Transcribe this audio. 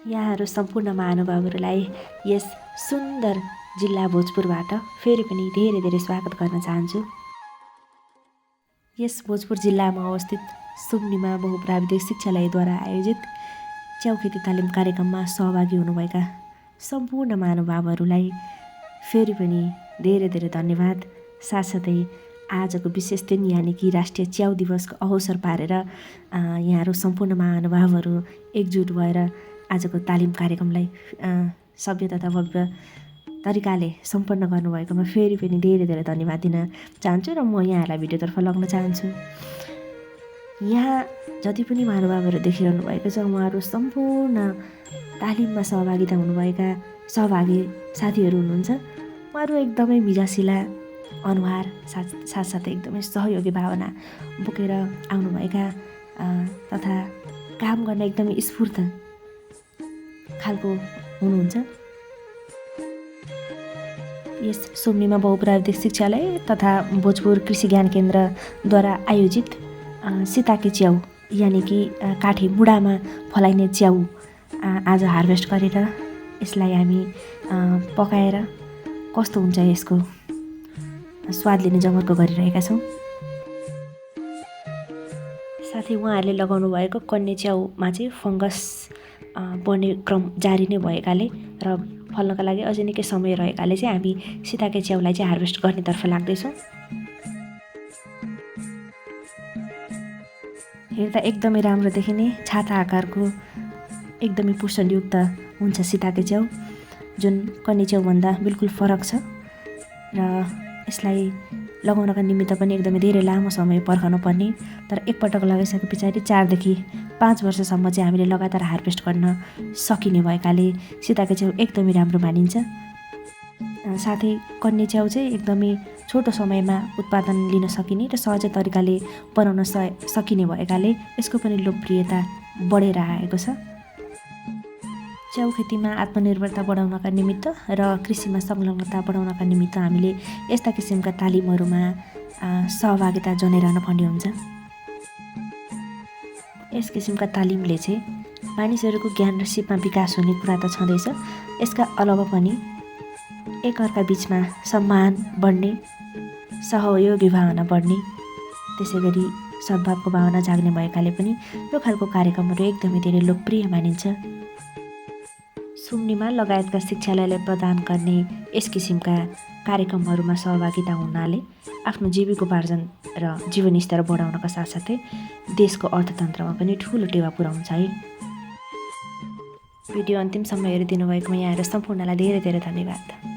यहाँहरू सम्पूर्ण महानुभावहरूलाई यस सुन्दर जिल्ला भोजपुरबाट फेरि पनि धेरै धेरै स्वागत गर्न चाहन्छु। यस भोजपुर जिल्लामा अवस्थित सुम्निमा बहुप्राविधिक शिक्षालयद्वारा आयोजित च्याउ खेती तालिम कार्यक्रममा सहभागी हुनुभएका सम्पूर्ण महानुभावहरूलाई फेरि पनि धेरै धेरै धन्यवाद। साथसाथै आजको विशेष दिन यानि कि राष्ट्रिय च्याउ दिवसको अवसर पारेर यहाँहरू सम्पूर्ण महानुभावहरू एकजुट भएर आजको तालिम कार्यक्रमलाई सभ्य तथा भव्य तरिकाले सम्पन्न गर्नुभएकोमा फेरि पनि धेरै धेरै धन्यवाद दिन चाहन्छु र म यहाँहरूलाई भिडियोतर्फ लग्न चाहन्छु। यहाँ जति पनि महानुभावहरू देखिरहनु भएको छ उहाँहरू सम्पूर्ण तालिममा सहभागिता हुनुभएका सहभागी साथीहरू हुनुहुन्छ। उहाँहरू एकदमै मिजासिला अनुहार साथसाथै एकदमै सहयोगी भावना बोकेर आउनुभएका तथा काम गर्न एकदमै स्फूर्त खालको हुनुहुन्छ। यस सुम्निमा बहुप्राविधिक शिक्षालय तथा भोजपुर कृषि ज्ञान केन्द्रद्वारा आयोजित सीताके च्याउ यानि कि काठे मुढामा फलाइने च्याउ आज हार्भेस्ट गरेर यसलाई हामी पकाएर कस्तो हुन्छ यसको स्वाद लिने जमर्को गरिरहेका छौँ। साथै उहाँहरूले लगाउनु भएको कन्या च्याउमा चाहिँ फङ्गस बढ्ने क्रम जारी नै भएकाले र फल्नका लागि अझै निकै समय रहेकाले चाहिँ हामी सीताके च्याउलाई चाहिँ हार्भेस्ट गर्नेतर्फ लाग्दैछौँ। हेर्दा एकदमै राम्रो देखिने छाता आकारको एकदमै पोषणयुक्त हुन्छ सीताके च्याउ, जुन कन्या च्याउभन्दा बिल्कुल फरक छ र यसलाई लगाउनका निमित्त पनि एकदमै धेरै लामो समय पर्खन पर्ने, तर एकपटक लगाइसके पछाडि 4 देखि 5 वर्षसम्म चाहिँ हामीले लगातार हार्भेस्ट गर्न सकिने भएकाले सीताके च्याउ एकदमै राम्रो मानिन्छ। साथै कन्या च्याउ चाहिँ एकदमै छोटो समयमा उत्पादन लिन सकिने र सहज तरिकाले बनाउन सकिने भएकाले यसको पनि लोकप्रियता बढेर आएको छ। च्याउ खेतीमा आत्मनिर्भरता बढाउनका निमित्त र कृषिमा संलग्नता बढाउनका निमित्त हामीले यस्ता किसिमका तालिमहरूमा सहभागिता जनाइरहन पर्ने हुन्छ। यस किसिमका तालिमले चाहिँ मानिसहरूको ज्ञान र सिपमा विकास हुने कुरा त छँदैछ, यसका अलावा पनि एकअर्का बिचमा सम्मान बढ्ने, सहयोगी भावना बढ्ने, त्यसै गरी सद्भावको भावना जाग्ने भएकाले पनि यो खालको कार्यक्रमहरू एकदमै धेरै लोकप्रिय मानिन्छ। सुम्निमा लगायतका शिक्षालयले प्रदान गर्ने यस किसिमका कार्यक्रमहरूमा सहभागिता हुनाले आफ्नो जीविकोपार्जन र जीवनस्तर बढाउनका साथसाथै देशको अर्थतन्त्रमा पनि ठुलो टेवा पुर्याउँछ है। भिडियो अन्तिमसम्म हेरिदिनु भएकोमा यहाँहरू सम्पूर्णलाई धेरै धेरै धन्यवाद।